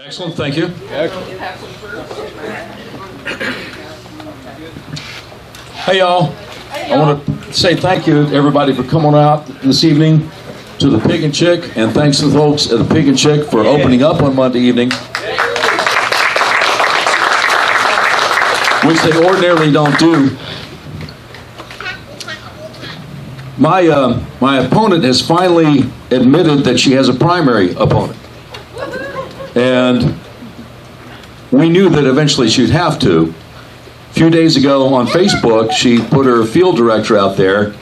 Excellent, thank you. Hey y'all, I want to say thank you to everybody for coming out this evening to the Pig and Chick, and thanks to the folks at the Pig and Chick for opening up on Monday evening, which they ordinarily don't do. My opponent has finally admitted that she has a primary opponent. And we knew that eventually she'd have to. A few days ago on Facebook, she put her field director out there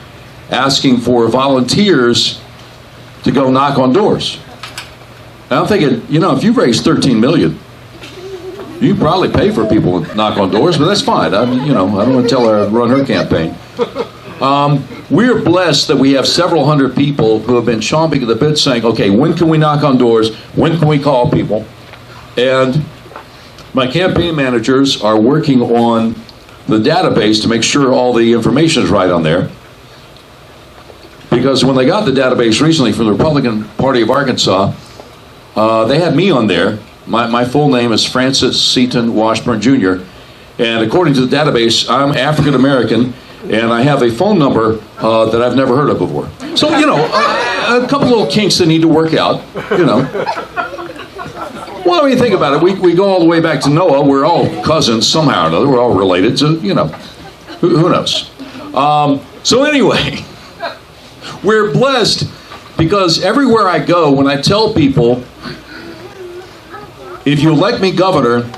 asking for volunteers to go knock on doors. And I'm thinking, you know, if you raise $13 million, you can probably pay for people to knock on doors, but that's fine. I don't want to tell her to run her campaign. We're blessed that we have several hundred people who have been chomping at the bit saying, okay, when can we knock on doors? When can we call people? And my campaign managers are working on the database to make sure all the information is right on there. Because when they got the database recently from the Republican Party of Arkansas, they had me on there. My full name is Francis Seaton Washburn Jr. And according to the database, I'm African American, and I have a phone number that I've never heard of before. So, you know, a couple little kinks that need to work out, you know. Well, when you think about it, we go all the way back to Noah. We're all cousins somehow or another. We're all related, so, you know, who knows? So anyway, we're blessed because everywhere I go, when I tell people, if you elect me governor,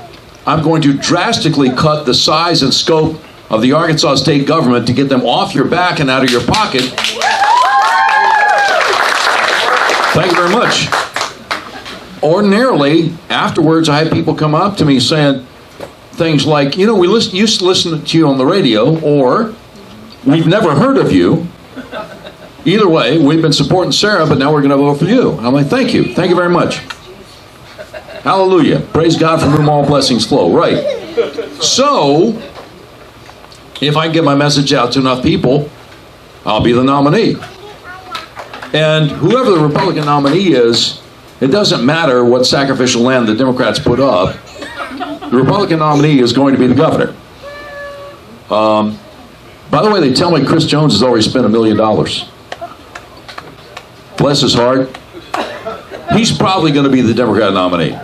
I'm going to drastically cut the size and scope of the Arkansas state government to get them off your back and out of your pocket. Thank you very much. Ordinarily, afterwards, I have people come up to me saying things like, you know, we used to listen to you on the radio, or we've never heard of you. Either way, we've been supporting Sarah, but now we're going to vote for you. I'm like, thank you. Thank you very much. Hallelujah. Praise God from whom all blessings flow. Right. So, if I can get my message out to enough people, I'll be the nominee. And whoever the Republican nominee is, it doesn't matter what sacrificial lamb the Democrats put up. The Republican nominee is going to be the governor. By the way, they tell me Chris Jones has already spent $1 million. Bless his heart. He's probably going to be the Democrat nominee.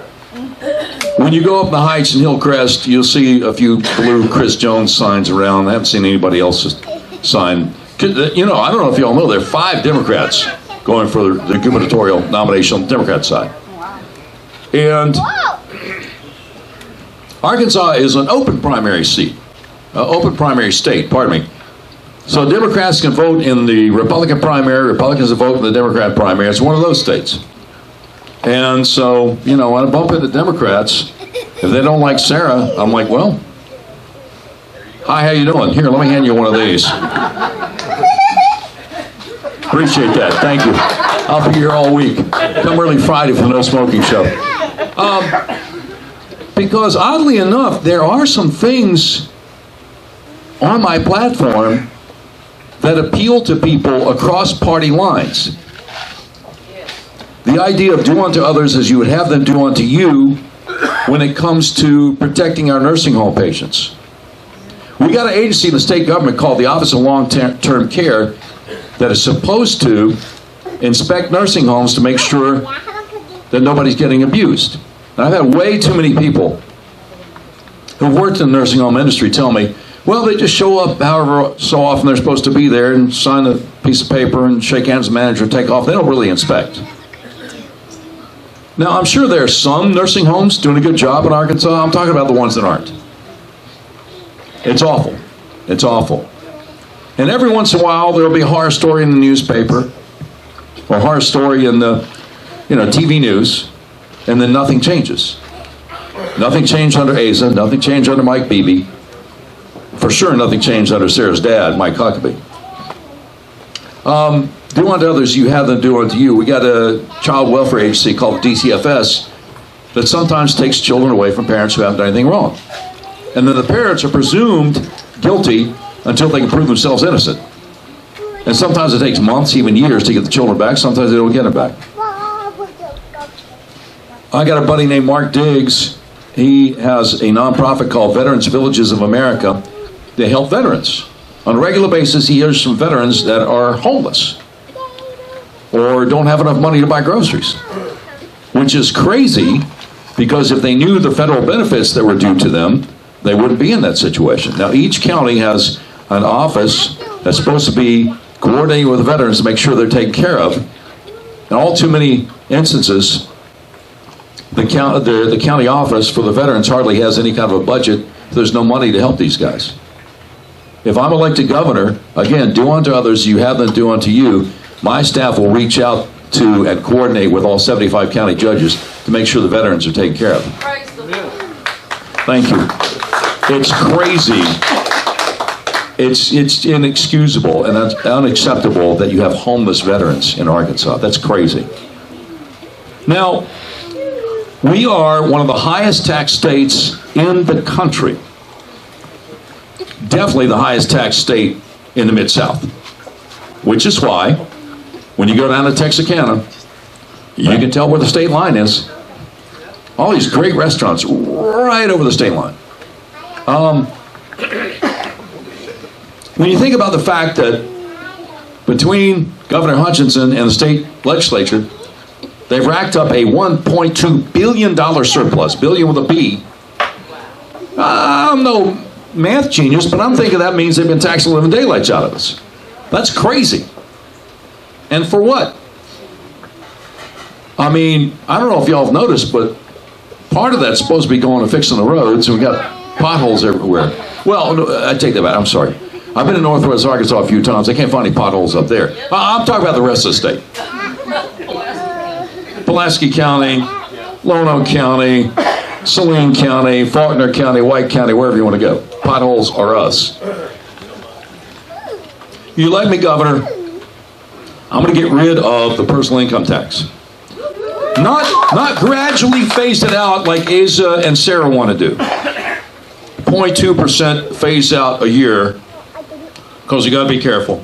When you go up the Heights in Hillcrest, you'll see a few blue Chris Jones signs around. I haven't seen anybody else's sign. You know, I don't know if you all know, there are 5 Democrats going for the gubernatorial nomination on the Democrat side. And Arkansas is an open primary seat, open primary state, pardon me. So Democrats can vote in the Republican primary, Republicans can vote in the Democrat primary. It's one of those states. And so, you know, when I bump into Democrats, if they don't like Sarah, I'm like, well, hi, how you doing? Here, let me hand you one of these. Appreciate that. Thank you. I'll be here all week. Come early Friday for the No Smoking Show. Because oddly enough, there are some things on my platform that appeal to people across party lines. The idea of do unto others as you would have them do unto you when it comes to protecting our nursing home patients. We got an agency in the state government called the Office of Long-Term Care that is supposed to inspect nursing homes to make sure that nobody's getting abused. And I've had way too many people who've worked in the nursing home industry tell me, well, they just show up however so often they're supposed to be there and sign a piece of paper and shake hands with the manager and take off. They don't really inspect. Now, I'm sure there are some nursing homes doing a good job in Arkansas. I'm talking about the ones that aren't. It's awful. It's awful. And every once in a while, there'll be a horror story in the newspaper, or a horror story in the, TV news, and then nothing changes. Nothing changed under Asa. Nothing changed under Mike Beebe. For sure, nothing changed under Sarah's dad, Mike Huckabee. Do unto others, you have them do unto you. We got a child welfare agency called DCFS that sometimes takes children away from parents who haven't done anything wrong. And then the parents are presumed guilty until they can prove themselves innocent. And sometimes it takes months, even years, to get the children back. Sometimes they don't get them back. I got a buddy named Mark Diggs. He has a nonprofit called Veterans Villages of America. They help veterans. On a regular basis, he hears from veterans that are homeless or don't have enough money to buy groceries, which is crazy because if they knew the federal benefits that were due to them, they wouldn't be in that situation. Now, each county has an office that's supposed to be coordinating with the veterans to make sure they're taken care of. In all too many instances, the county office for the veterans hardly has any kind of a budget. There's no money to help these guys. If I'm elected governor, again, do unto others you have them do unto you. My staff will reach out to and coordinate with all 75 county judges to make sure the veterans are taken care of. Thank you. It's crazy. It's inexcusable and unacceptable that you have homeless veterans in Arkansas. That's crazy. Now, we are one of the highest tax states in the country. Definitely the highest tax state in the Mid-South. Which is why, when you go down to Texarkana, you can tell where the state line is. All these great restaurants right over the state line. When you think about the fact that between Governor Hutchinson and the state legislature, they've racked up a $1.2 billion surplus, billion with a B. I'm no math genius, but I'm thinking that means they've been taxing the living daylights out of us. That's crazy. And for what? I mean, I don't know if y'all have noticed, but part of that's supposed to be going to fixing the roads, and we got potholes everywhere. Well, no, I take that back. I'm sorry. I've been in Northwest Arkansas a few times. I can't find any potholes up there. I'm talking about the rest of the state. Pulaski County, Lonoke County, Saline County, Faulkner County, White County, wherever you want to go. Potholes are us. You elect me governor, I'm going to get rid of the personal income tax. Not gradually phase it out like Asa and Sarah want to do. 0.2% phase out a year, because you got to be careful.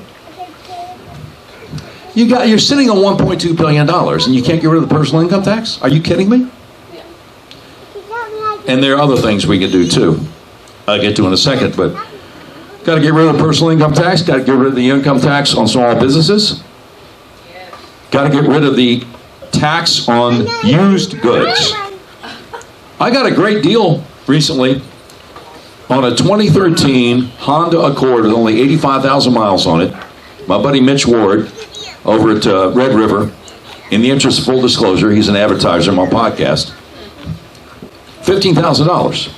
You're sitting on $1.2 billion and you can't get rid of the personal income tax? Are you kidding me? And there are other things we can do too. I'll get to in a second, but got to get rid of the personal income tax, got to get rid of the income tax on small businesses, got to get rid of the tax on used goods. I got a great deal recently on a 2013 Honda Accord with only 85,000 miles on it. My buddy Mitch Ward over at Red River, in the interest of full disclosure, he's an advertiser on my podcast, $15,000.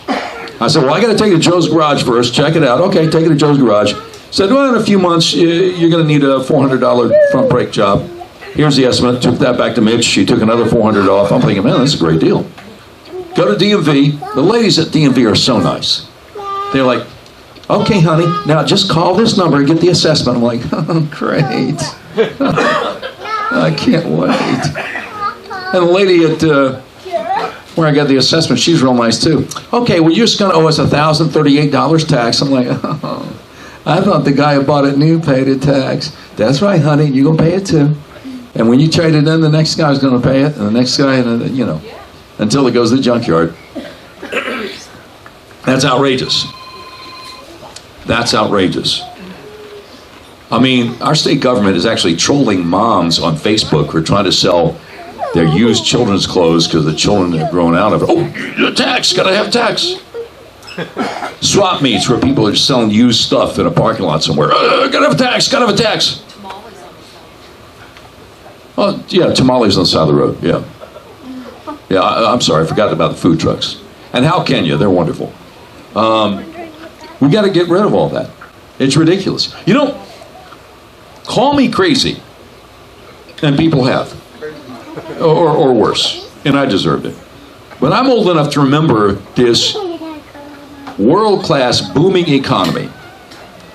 I said, well, I got to take it to Joe's Garage first, check it out. Okay, take it to Joe's Garage. Said, well, in a few months, you're going to need a $400 front brake job. Here's the estimate. Took that back to Mitch. She took another $400 off. I'm thinking, man, this is a great deal. Go to DMV. The ladies at DMV are so nice. They're like, okay, honey, now just call this number and get the assessment. I'm like, oh, great. I can't wait. And the lady at where I got the assessment, she's real nice too. Okay, well, you're just going to owe us $1,038 tax. I'm like, oh, I thought the guy who bought it new paid a tax. That's right, honey, you're going to pay it too. And when you trade it in, the next guy's going to pay it, and the next guy, and you know, until it goes to the junkyard. That's outrageous. That's outrageous. I mean, our state government is actually trolling moms on Facebook who are trying to sell their used children's clothes because the children have grown out of it. Oh, tax, gotta have tax. Swap meets where people are selling used stuff in a parking lot somewhere. Gotta have a tax, gotta have a tax. Oh, yeah, tamales on the side of the road, yeah. Yeah, I'm sorry, I forgot about the food trucks. And how can you? They're wonderful. We got to get rid of all that. It's ridiculous. You know, call me crazy, and people have, or worse, and I deserved it. But I'm old enough to remember this world-class booming economy,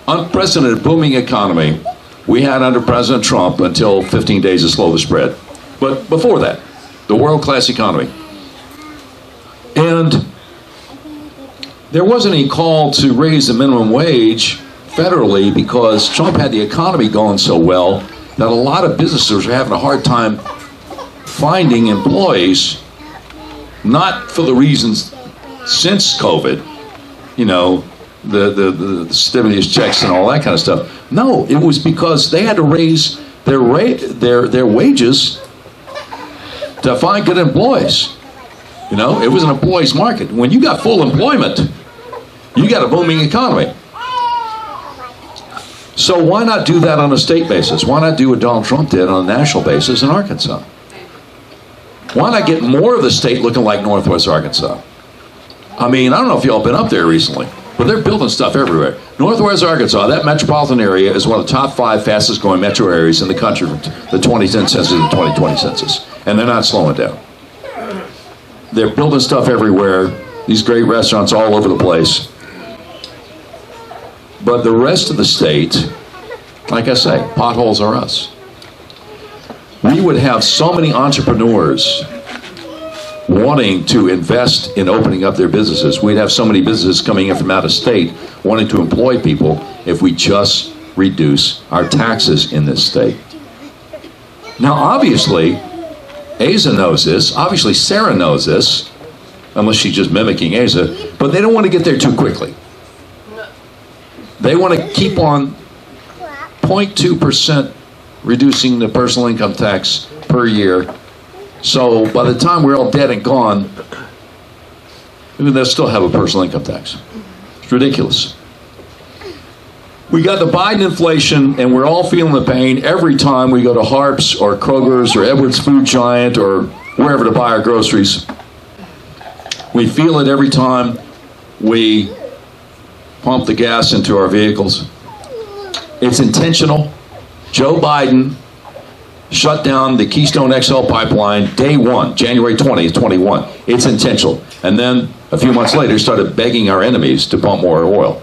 unprecedented booming economy we had under President Trump until 15 days to slow the spread. But before that, the world-class economy. And there wasn't any call to raise the minimum wage federally because Trump had the economy going so well that a lot of businesses were having a hard time finding employees Not for the reasons since COVID, you know, the stimulus checks and all that kind of stuff. No, it was because they had to raise their wages to find good employees. You know, it was an employee's market. When you got full employment, you got a booming economy. So why not do that on a state basis? Why not do what Donald Trump did on a national basis in Arkansas? Why not get more of the state looking like Northwest Arkansas? I mean, I don't know if y'all been up there recently, but they're building stuff everywhere. Northwest Arkansas, that metropolitan area, is one of the top 5 fastest growing metro areas in the country from the 2010 census to the 2020 census. And they're not slowing down. They're building stuff everywhere. These great restaurants all over the place. But the rest of the state, like I say, potholes are us. We would have so many entrepreneurs wanting to invest in opening up their businesses. We'd have so many businesses coming in from out of state wanting to employ people if we just reduce our taxes in this state. Now, obviously, Asa knows this. Obviously, Sarah knows this, unless she's just mimicking Asa, but they don't want to get there too quickly. They want to keep on 0.2% reducing the personal income tax per year. So by the time we're all dead and gone, they'll still have a personal income tax. It's ridiculous. We got the Biden inflation, and we're all feeling the pain every time we go to Harps or Kroger's or Edwards Food Giant or wherever to buy our groceries. We feel it every time we pump the gas into our vehicles. It's intentional. Joe Biden shut down the Keystone XL pipeline day one, January 20th, 21. It's intentional. And then a few months later, started begging our enemies to pump more oil.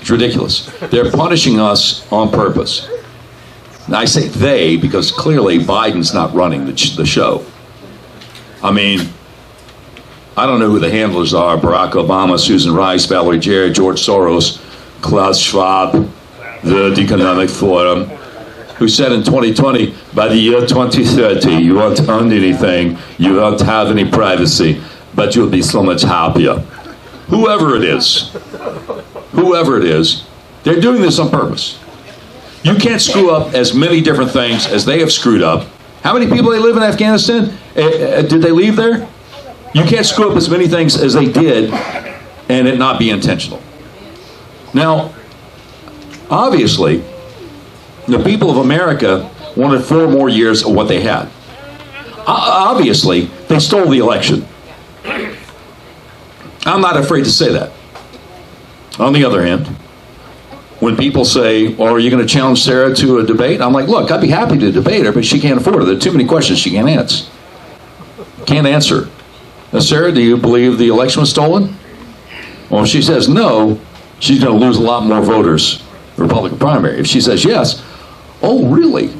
It's ridiculous. They're punishing us on purpose. Now, I say they because clearly Biden's not running the show. I mean, I don't know who the handlers are. Barack Obama, Susan Rice, Valerie Jarrett, George Soros, Klaus Schwab, World Economic Forum, who said in 2020, by the year 2030, you won't own anything, you won't have any privacy, but you'll be so much happier. Whoever it is, they're doing this on purpose. You can't screw up as many different things as they have screwed up. How many people they live in Afghanistan? Did they leave there? You can't screw up as many things as they did and it not be intentional. Now, obviously, the people of America wanted 4 more years of what they had. Obviously, they stole the election. I'm not afraid to say that. On the other hand, when people say, "Oh, are you going to challenge Sarah to a debate?" I'm like, look, I'd be happy to debate her, but she can't afford it. There are too many questions she can't answer. Now, Sarah, do you believe the election was stolen? Well, if she says no, she's going to lose a lot more voters, Republican primary. If she says yes, oh, really?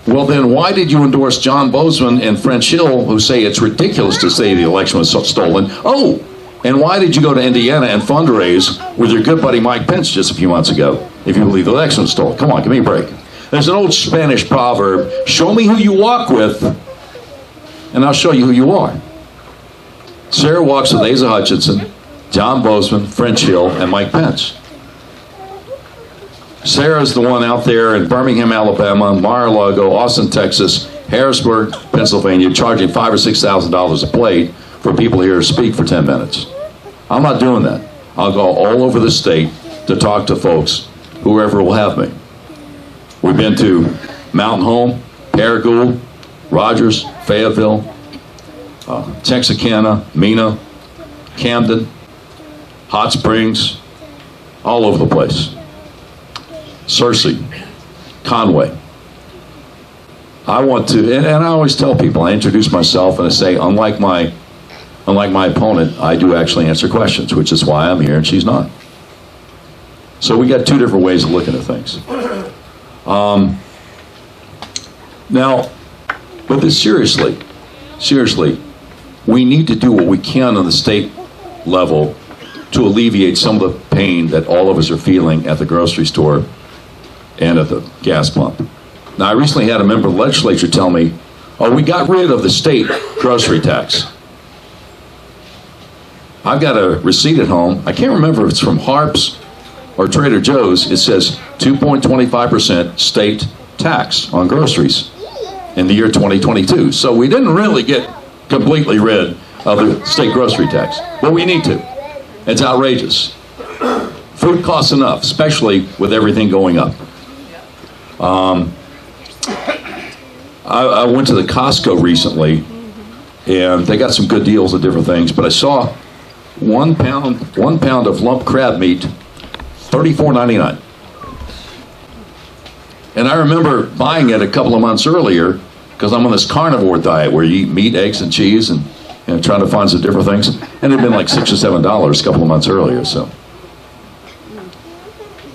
Well, then why did you endorse John Bozeman and French Hill, who say it's ridiculous to say the election was stolen? Oh, and why did you go to Indiana and fundraise with your good buddy Mike Pence just a few months ago, if you believe the election was stolen? Come on, give me a break. There's an old Spanish proverb, show me who you walk with, and I'll show you who you are. Sarah walks with Asa Hutchinson, John Bozeman, French Hill, and Mike Pence. Sarah's the one out there in Birmingham, Alabama, Mar-a-Lago, Austin, Texas, Harrisburg, Pennsylvania, charging $5,000 or $6,000 a plate for people here to speak for 10 minutes. I'm not doing that. I'll go all over the state to talk to folks, whoever will have me. We've been to Mountain Home, Paragould, Rogers, Fayetteville, Texarkana, Mena, Camden, Hot Springs, all over the place. Searcy, Conway. I want to, and I always tell people, I introduce myself and I say, unlike my opponent, I do actually answer questions, which is why I'm here and she's not. So we got 2 different ways of looking at things. Now, but this seriously, we need to do what we can on the state level to alleviate some of the pain that all of us are feeling at the grocery store and at the gas pump. Now, I recently had a member of the legislature tell me, oh, we got rid of the state grocery tax. I've got a receipt at home. I can't remember if it's from Harps or Trader Joe's. It says 2.25% state tax on groceries in the year 2022. So we didn't really get completely rid of the state grocery tax. But we need to. It's outrageous. Food costs enough, especially with everything going up. I went to the Costco recently, and they got some good deals on different things, but I saw 1 pound of lump crab meat, $34.99. And I remember buying it a couple of months earlier, because I'm on this carnivore diet where you eat meat, eggs, and cheese, and trying to find some different things. And it had been like $6 or $7 a couple of months earlier. So,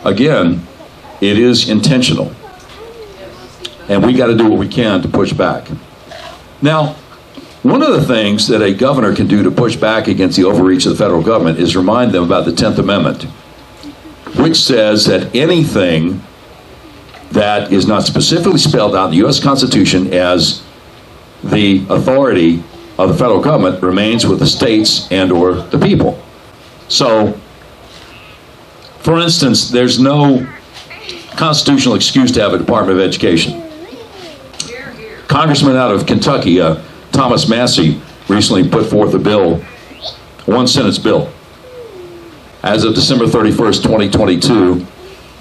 again, it is intentional. And we got to do what we can to push back. Now, one of the things that a governor can do to push back against the overreach of the federal government is remind them about the 10th Amendment, which says that anything that is not specifically spelled out in the U.S. Constitution as the authority of the federal government remains with the states and or the people. So, for instance, there's no constitutional excuse to have a Department of Education. Congressman out of Kentucky, Thomas Massey, recently put forth a bill, one sentence bill. As of December 31st, 2022,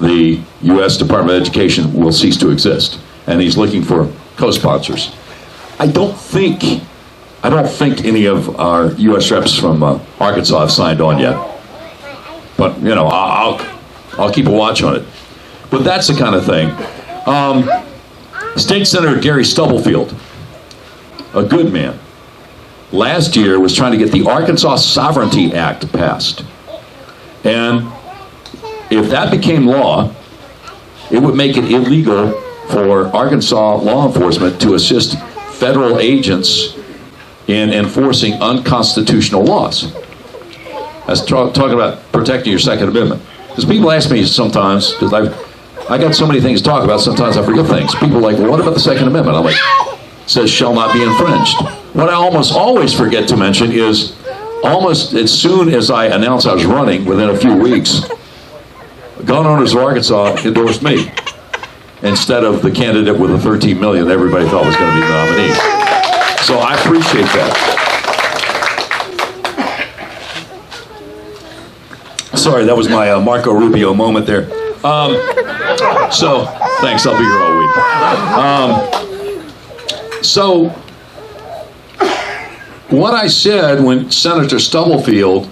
the U.S. Department of Education will cease to exist. And he's looking for co-sponsors. I don't think any of our U.S. reps from Arkansas have signed on yet. But, you know, I'll keep a watch on it. But that's the kind of thing. State Senator Gary Stubblefield, a good man, last year was trying to get the Arkansas Sovereignty Act passed. And if that became law, it would make it illegal for Arkansas law enforcement to assist federal agents in enforcing unconstitutional laws. That's talking about protecting your Second Amendment. Because people ask me sometimes, because I got so many things to talk about, sometimes I forget things. People are like, well, what about the Second Amendment? I'm like, it says shall not be infringed. What I almost always forget to mention is, almost as soon as I announced I was running, within a few weeks, gun owners of Arkansas endorsed me instead of the candidate with the 13 million everybody thought was going to be the nominee. So I appreciate that. Sorry, that was my Marco Rubio moment there. So, thanks, I'll be here all week. So, what I said when Senator Stubblefield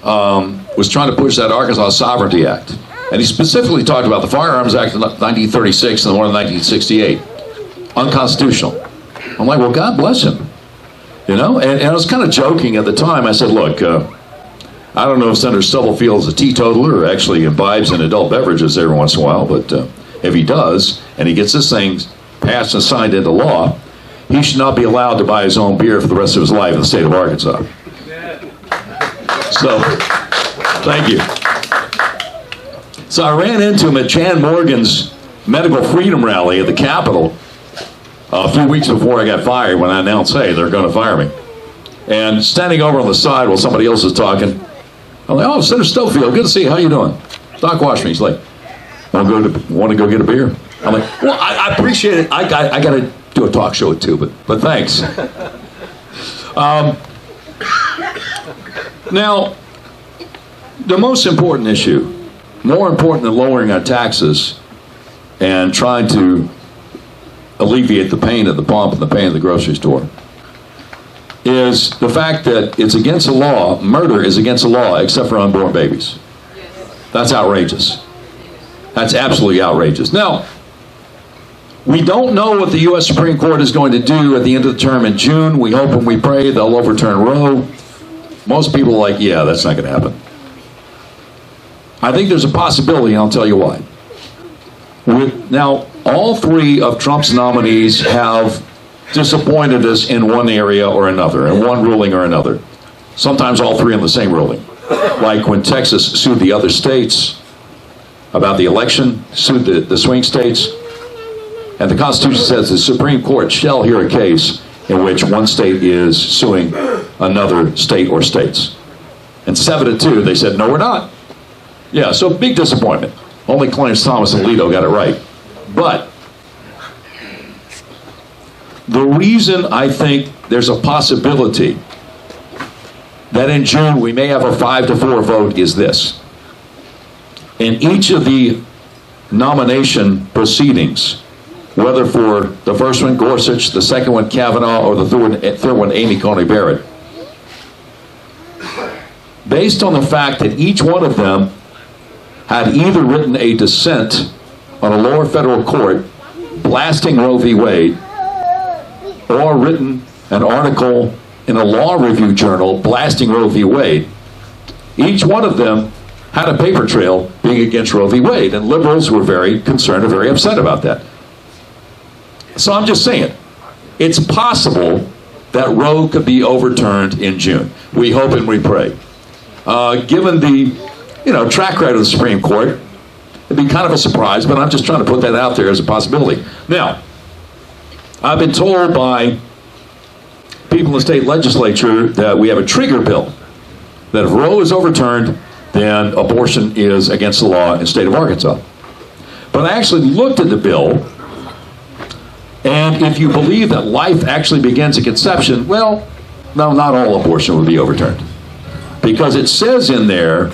was trying to push that Arkansas Sovereignty Act, and he specifically talked about the Firearms Act of 1936 and the one in 1968, unconstitutional. I'm like, well, God bless him. You know, and I was kind of joking at the time. I said, look, I don't know if Senator Stubblefield is a teetotaler or actually imbibes in adult beverages every once in a while, but if he does, and he gets this thing passed and signed into law, he should not be allowed to buy his own beer for the rest of his life in the state of Arkansas. So, thank you. So I ran into him at Jan Morgan's Medical Freedom Rally at the Capitol a few weeks before I got fired, when I announced, hey, they're going to fire me. And standing over on the side while somebody else is talking, I'm like, oh, Senator Stubblefield, good to see you. How you doing? Doc Washburn. He's like, want to go get a beer? I'm like, well, I appreciate it. I got to do a talk show too, but thanks. Now, the most important issue, more important than lowering our taxes and trying to alleviate the pain at the pump and the pain at the grocery store, is the fact that it's against the law, murder is against the law, except for unborn babies. That's outrageous. That's absolutely outrageous. Now, we don't know what the U.S. Supreme Court is going to do at the end of the term in June. We hope and we pray they'll overturn Roe. Most people are like, yeah, that's not going to happen. I think there's a possibility, and I'll tell you why. Now, all three of Trump's nominees have disappointed us in one area or another, in one ruling or another. Sometimes all three in the same ruling. Like when Texas sued the other states about the election, sued the swing states, and the Constitution says the Supreme Court shall hear a case in which one state is suing another state or states. And 7-2, they said, no, we're not. Yeah, so big disappointment. Only Clarence Thomas and Alito got it right. But the reason I think there's a possibility that in June we may have a 5-4 vote is this. In each of the nomination proceedings, whether for the first one, Gorsuch, the second one, Kavanaugh, or the third one, Amy Coney Barrett, based on the fact that each one of them had either written a dissent on a lower federal court blasting Roe v. Wade, or written an article in a law review journal blasting Roe v. Wade, each one of them had a paper trail being against Roe v. Wade, and liberals were very concerned and very upset about that. So I'm just saying, it's possible that Roe could be overturned in June. We hope and we pray. Given the track record of the Supreme Court, it'd be kind of a surprise, but I'm just trying to put that out there as a possibility. Now, I've been told by people in the state legislature that we have a trigger bill, that if Roe is overturned, then abortion is against the law in the state of Arkansas. But I actually looked at the bill, and if you believe that life actually begins at conception, well, no, not all abortion would be overturned. Because it says in there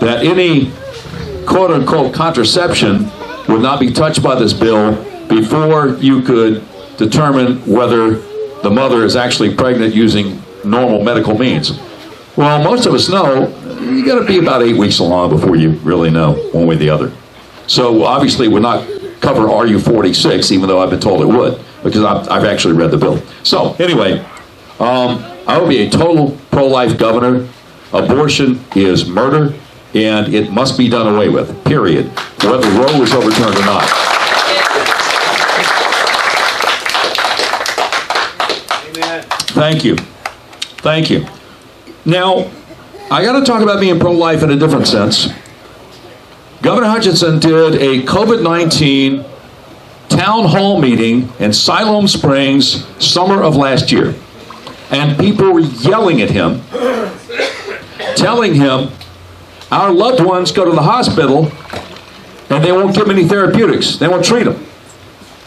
that any quote-unquote contraception would not be touched by this bill before you could determine whether the mother is actually pregnant using normal medical means. Well, most of us know you got to be about 8 weeks along before you really know one way or the other. So obviously it would not cover RU46, even though I've been told it would, because I've actually read the bill. So anyway, I would be a total pro-life governor. Abortion is murder, and it must be done away with, period, whether Roe is overturned or not. Amen. Thank you. Thank you. Now, I got to talk about being pro-life in a different sense. Governor Hutchinson did a COVID-19 town hall meeting in Siloam Springs, summer of last year. And people were yelling at him, telling him, our loved ones go to the hospital and they won't give them any therapeutics. They won't treat them.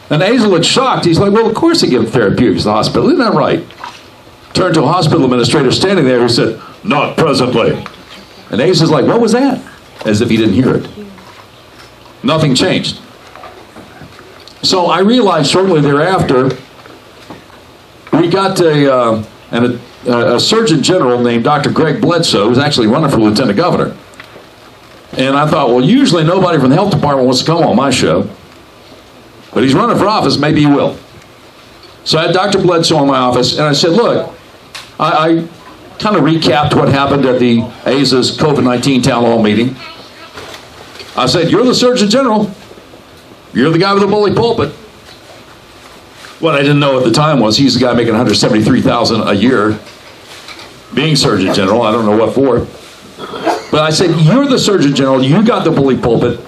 And Asa looked shocked. He's like, well, of course they give them therapeutics in the hospital. Isn't that right? Turned to a hospital administrator standing there who said, not presently. And Asa's like, what was that? As if he didn't hear it. Nothing changed. So I realized shortly thereafter, we got a Surgeon General named Dr. Greg Bledsoe, who's actually running for Lieutenant Governor. And I thought, well, usually nobody from the health department wants to come on my show. But he's running for office, maybe he will. So I had Dr. Bledsoe in my office, and I said, look, I kind of recapped what happened at the ASA's COVID-19 town hall meeting. I said, you're the Surgeon General. You're the guy with the bully pulpit. What I didn't know at the time was he's the guy making $173,000 a year being Surgeon General. I don't know what for. But I said, you're the Surgeon General. You got the bully pulpit.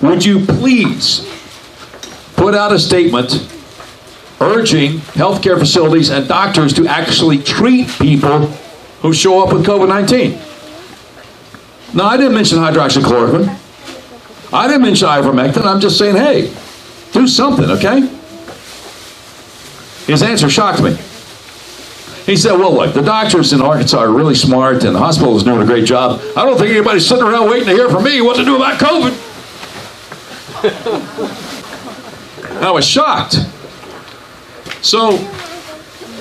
Would you please put out a statement urging healthcare facilities and doctors to actually treat people who show up with COVID-19? Now, I didn't mention hydroxychloroquine. I didn't mention ivermectin. I'm just saying, hey, do something, okay? His answer shocked me. He said, well, look, the doctors in Arkansas are really smart and the hospital is doing a great job. I don't think anybody's sitting around waiting to hear from me what to do about COVID. I was shocked. So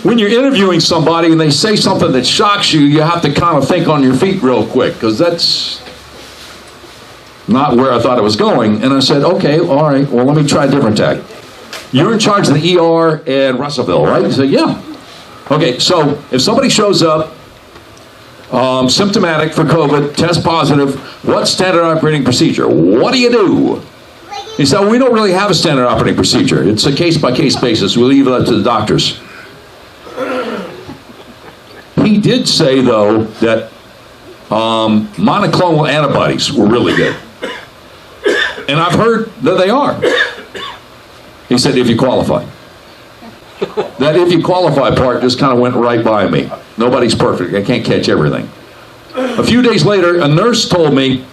when you're interviewing somebody and they say something that shocks you, you have to kind of think on your feet real quick, because that's not where I thought it was going. And I said, okay, all right, well, let me try a different tack. You're in charge of the ER in Russellville, right? He said, yeah. Okay, so if somebody shows up symptomatic for COVID, test positive, what's standard operating procedure? What do you do? He said, well, we don't really have a standard operating procedure. It's a case-by-case basis. We leave it up to the doctors. He did say, though, that monoclonal antibodies were really good. And I've heard that they are. He said, if you qualify. That if you qualify part just kind of went right by me. Nobody's perfect. I can't catch everything. A few days later, a nurse told me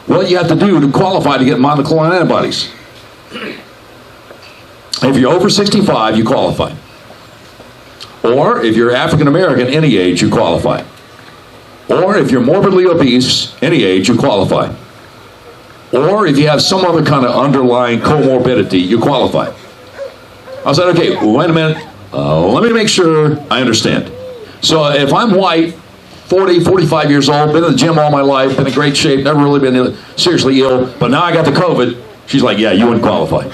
what you have to do to qualify to get monoclonal antibodies. If you're over 65, you qualify. Or if you're African American, any age, you qualify. Or if you're morbidly obese, any age, you qualify. Or if you have some other kind of underlying comorbidity, you qualify. I said, okay, wait a minute. Let me make sure I understand. So if I'm white, 40, 45 years old, been in the gym all my life, been in great shape, never really been seriously ill, but now I got the COVID, she's like, yeah, you wouldn't qualify.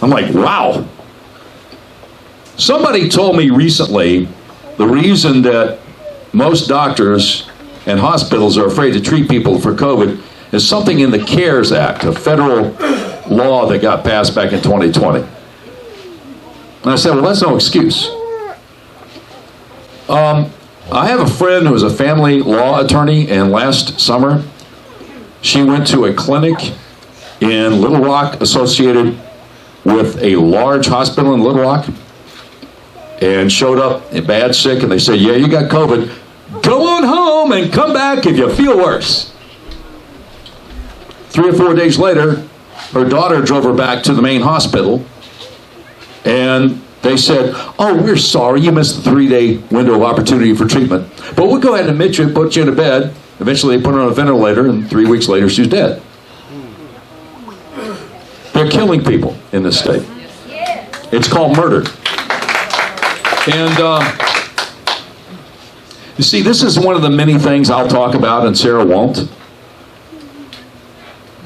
I'm like, wow. Somebody told me recently the reason that most doctors and hospitals are afraid to treat people for COVID is something in the CARES Act, a federal law that got passed back in 2020. And I said, well, that's no excuse. I have a friend who is a family law attorney, and last summer she went to a clinic in Little Rock associated with a large hospital in Little Rock and showed up bad sick, and they said, yeah, you got COVID. Go on home and come back if you feel worse. 3 or 4 days later, her daughter drove her back to the main hospital, and they said, oh, we're sorry, you missed the 3-day window of opportunity for treatment, but we'll go ahead and admit you and put you in a bed. Eventually they put her on a ventilator, and 3 weeks later she's dead. They're killing people in this state. It's called murder. And you see, this is one of the many things I'll talk about and Sarah won't.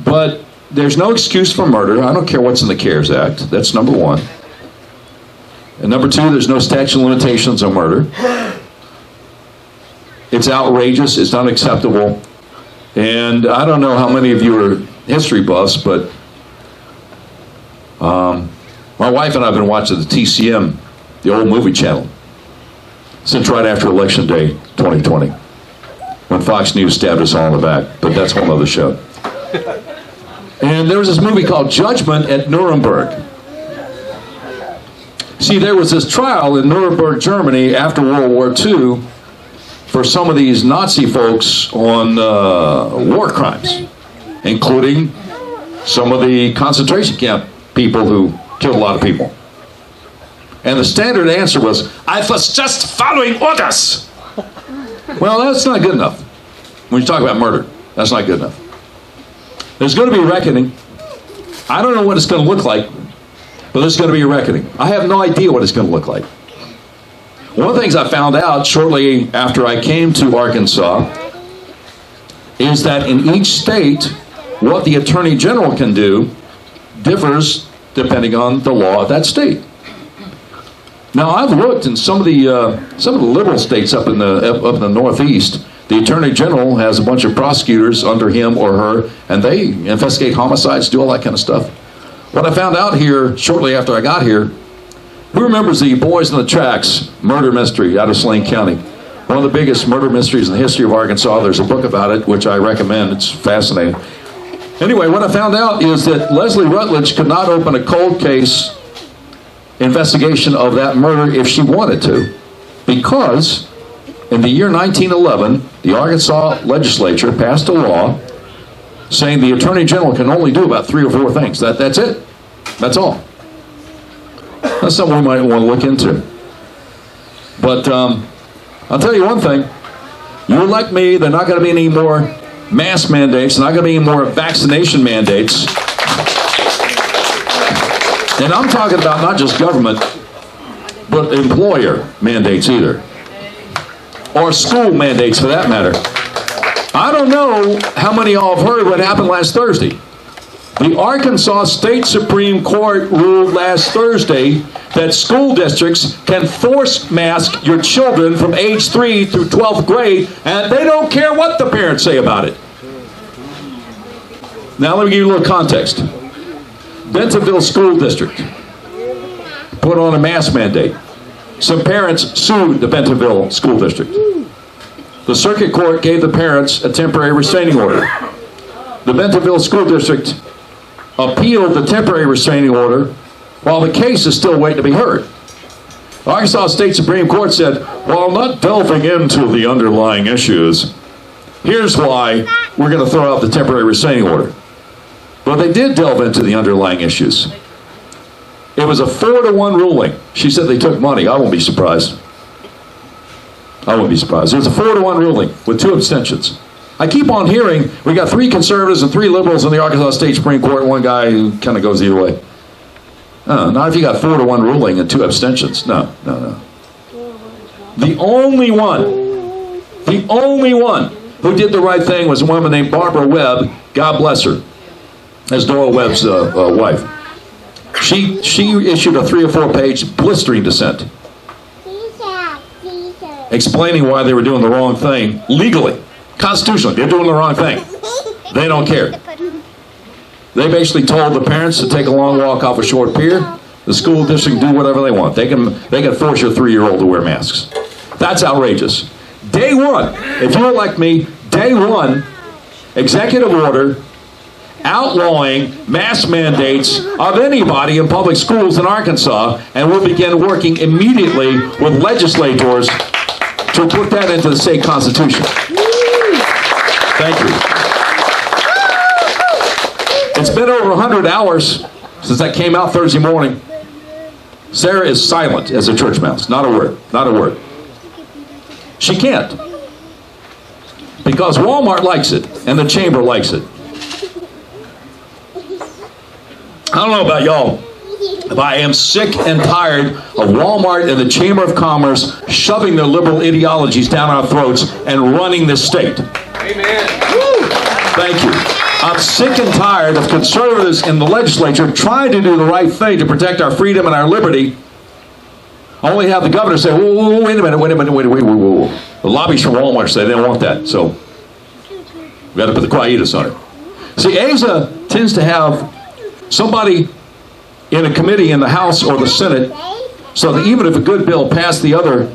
But there's no excuse for murder. I don't care what's in the CARES Act. That's number one. And number two, there's no statute of limitations on murder. It's outrageous. It's unacceptable. And I don't know how many of you are history buffs, but my wife and I have been watching the TCM, the old movie channel, since right after Election Day 2020, when Fox News stabbed us all in the back. But that's a whole other show. And there was this movie called Judgment at Nuremberg. See, there was this trial in Nuremberg, Germany, after World War II for some of these Nazi folks on war crimes, including some of the concentration camp people who killed a lot of people. And the standard answer was, I was just following orders. Well, that's not good enough. When you talk about murder, that's not good enough. There's going to be a reckoning. I don't know what it's going to look like, but there's going to be a reckoning. I have no idea what it's going to look like. One of the things I found out shortly after I came to Arkansas is that in each state, what the Attorney General can do differs depending on the law of that state. Now, I've looked in some of the liberal states up in the Northeast. The Attorney General has a bunch of prosecutors under him or her, and they investigate homicides, do all that kind of stuff. What I found out here shortly after I got here, who remembers the Boys in the Tracks murder mystery out of Saline County? One of the biggest murder mysteries in the history of Arkansas. There's a book about it, which I recommend. It's fascinating. Anyway, what I found out is that Leslie Rutledge could not open a cold case investigation of that murder if she wanted to, because in the year 1911, the Arkansas legislature passed a law saying the Attorney General can only do about 3 or 4 things. That's it. That's all. That's something we might want to look into. But I'll tell you one thing. You elect me, there are not going to be any more mask mandates, not going to be any more vaccination mandates. And I'm talking about not just government, but employer mandates either. Or school mandates for that matter. I don't know how many of y'all have heard what happened last Thursday. The Arkansas State Supreme Court ruled last Thursday that school districts can force mask your children from age 3 through 12th grade, and they don't care what the parents say about it. Now let me give you a little context. Bentonville School District put on a mask mandate. Some parents sued the Bentonville School District. The circuit court gave the parents a temporary restraining order. The Bentonville School District appealed the temporary restraining order while the case is still waiting to be heard. The Arkansas State Supreme Court said, while not delving into the underlying issues, here's why we're going to throw out the temporary restraining order. Well, they did delve into the underlying issues. It was a 4-1 ruling. She said they took money. I won't be surprised. I won't be surprised. It was a 4-1 ruling with 2 abstentions. I keep on hearing we got 3 conservatives and 3 liberals in the Arkansas State Supreme Court, and one guy who kind of goes either way. Not if you got 4-1 ruling and 2 abstentions. No. The only one who did the right thing was a woman named Barbara Webb. God bless her. That's Doyle Webb's wife. She issued a 3 or 4 page blistering dissent, explaining why they were doing the wrong thing legally, constitutionally. They're doing the wrong thing. They don't care. They basically told the parents to take a long walk off a short pier. The school district can do whatever they want. They can force your 3-year-old to wear masks. That's outrageous. Day one, if you're like me, day one, executive order outlawing mask mandates of anybody in public schools in Arkansas, and we'll begin working immediately with legislators to put that into the state constitution. Thank you. It's been over 100 hours since that came out Thursday morning. Sarah is silent as a church mouse. Not a word. Not a word. She can't. Because Walmart likes it, and the chamber likes it. I don't know about y'all, but I am sick and tired of Walmart and the Chamber of Commerce shoving their liberal ideologies down our throats and running this state. Amen. Thank you. I'm sick and tired of conservatives in the legislature trying to do the right thing to protect our freedom and our liberty. Only have the governor say, whoa, wait a minute. The lobbyists from Walmart say they don't want that, so we've got to put the quietus on it. See, Asa tends to have somebody in a committee in the House or the Senate, so that even if a good bill passed the other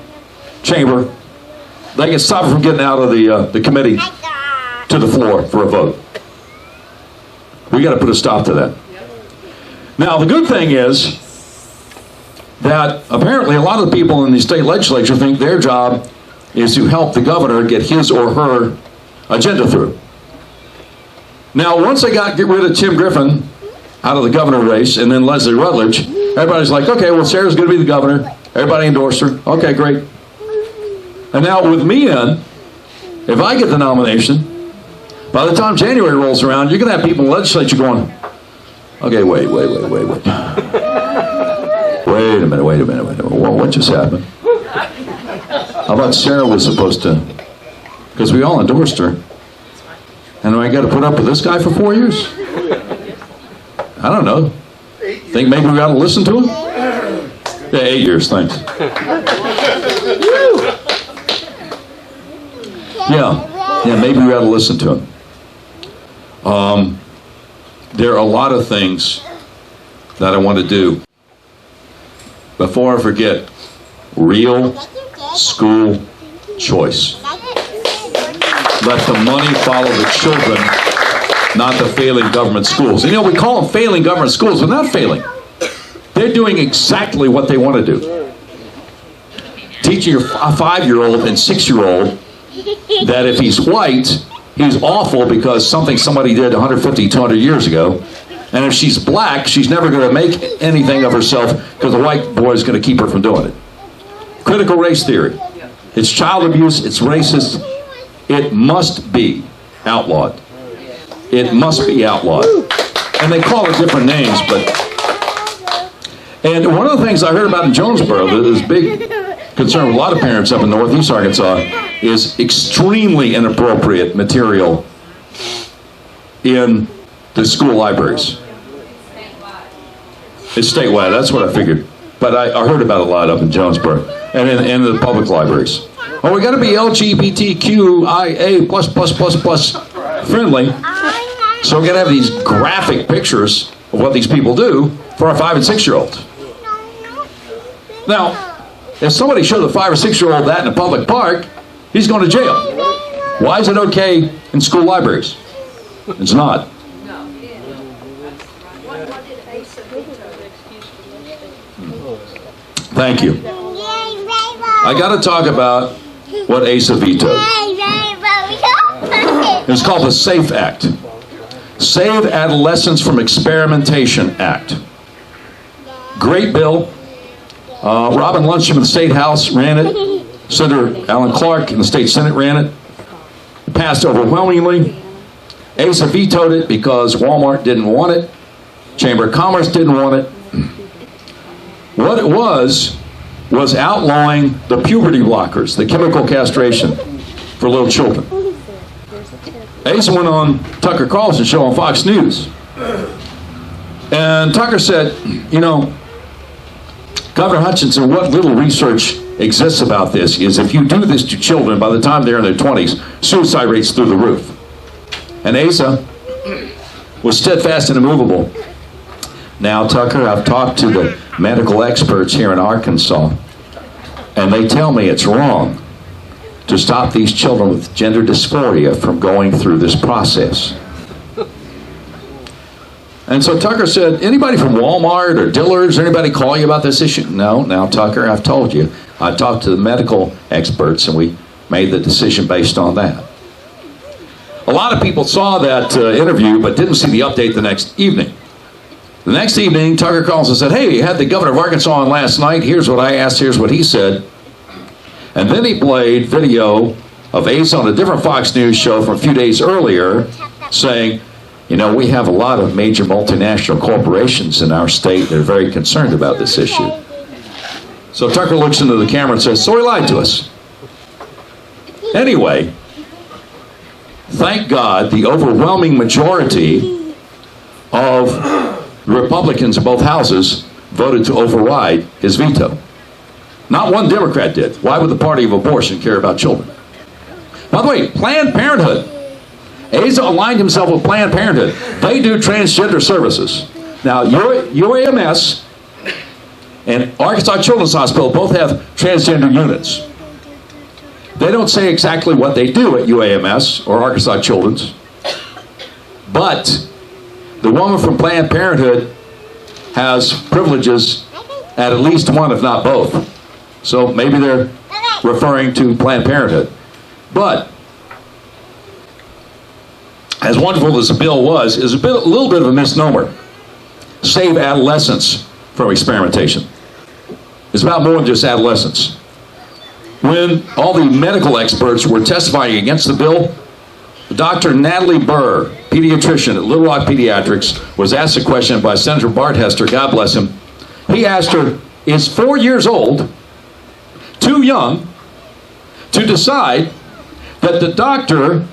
chamber, they can stop it from getting out of the committee to the floor for a vote. We got to put a stop to that. Now, the good thing is that apparently a lot of the people in the state legislature think their job is to help the governor get his or her agenda through. Now, once they get rid of Tim Griffin out of the governor race, and then Leslie Rutledge, everybody's like, okay, well, Sarah's going to be the governor. Everybody endorsed her. Okay, great. And now with me in, if I get the nomination, by the time January rolls around, you're going to have people in the legislature going, okay, wait. Wait a minute. Well, what just happened? How about Sarah was supposed to, because we all endorsed her, and I got to put up with this guy for 4 years? I don't know. Think maybe we got to listen to him? Yeah, 8 years, thanks. Yeah, maybe we got to listen to him. There are a lot of things that I want to do. Before I forget, real school choice. Let the money follow the children, not the failing government schools. And we call them failing government schools. They're not failing. They're doing exactly what they want to do. Teaching a 5-year-old and 6-year-old that if he's white, he's awful because somebody did 150, 200 years ago. And if she's black, she's never going to make anything of herself because the white boy is going to keep her from doing it. Critical race theory. It's child abuse. It's racist. It must be outlawed. It must be outlawed. And they call it different names, but... And one of the things I heard about in Jonesboro, this big concern with a lot of parents up in northeast Arkansas, is extremely inappropriate material in the school libraries. It's statewide, that's what I figured. But I heard about a lot up in Jonesboro and in the public libraries. Well, we got to be LGBTQIA plus friendly. So we're going to have these graphic pictures of what these people do for our 5- and 6-year-olds. Now, if somebody showed a 5- or 6-year-old that in a public park, he's going to jail. Why is it okay in school libraries? It's not. Thank you. I got to talk about what Asa vetoed. It was called the SAFE Act. Save Adolescence from Experimentation Act. Great bill. Robin Luncham in the State House ran it. Senator Alan Clark in the State Senate ran it. It passed overwhelmingly. Asa vetoed it because Walmart didn't want it. Chamber of Commerce didn't want it. What it was outlawing the puberty blockers, the chemical castration for little children. Asa went on Tucker Carlson's show on Fox News. And Tucker said, you know, Governor Hutchinson, what little research exists about this is if you do this to children, by the time they're in their 20s, suicide rates through the roof. And Asa was steadfast and immovable. Now, Tucker, I've talked to the medical experts here in Arkansas, and they tell me it's wrong to stop these children with gender dysphoria from going through this process. And so Tucker said, anybody from Walmart or Dillard's, or anybody call you about this issue? No, now Tucker, I've told you. I talked to the medical experts and we made the decision based on that. A lot of people saw that interview but didn't see the update the next evening. The next evening, Tucker calls and said, hey, you had the governor of Arkansas on last night. Here's what I asked, here's what he said. And then he played video of Asa on a different Fox News show from a few days earlier saying, you know, we have a lot of major multinational corporations in our state that are very concerned about this issue. So Tucker looks into the camera and says, so he lied to us. Anyway, thank God the overwhelming majority of Republicans in both houses voted to override his veto. Not one Democrat did. Why would the party of abortion care about children? By the way, Planned Parenthood. Asa aligned himself with Planned Parenthood. They do transgender services. Now, UAMS and Arkansas Children's Hospital both have transgender units. They don't say exactly what they do at UAMS or Arkansas Children's, but the woman from Planned Parenthood has privileges at least one, if not both. So maybe they're referring to Planned Parenthood. But as wonderful as the bill was, is a little bit of a misnomer. Save adolescence from experimentation. It's about more than just adolescence. When all the medical experts were testifying against the bill, Dr. Natalie Burr, pediatrician at Little Rock Pediatrics, was asked a question by Senator Bart Hester, God bless him. He asked her, is 4 years old too young to decide that the doctor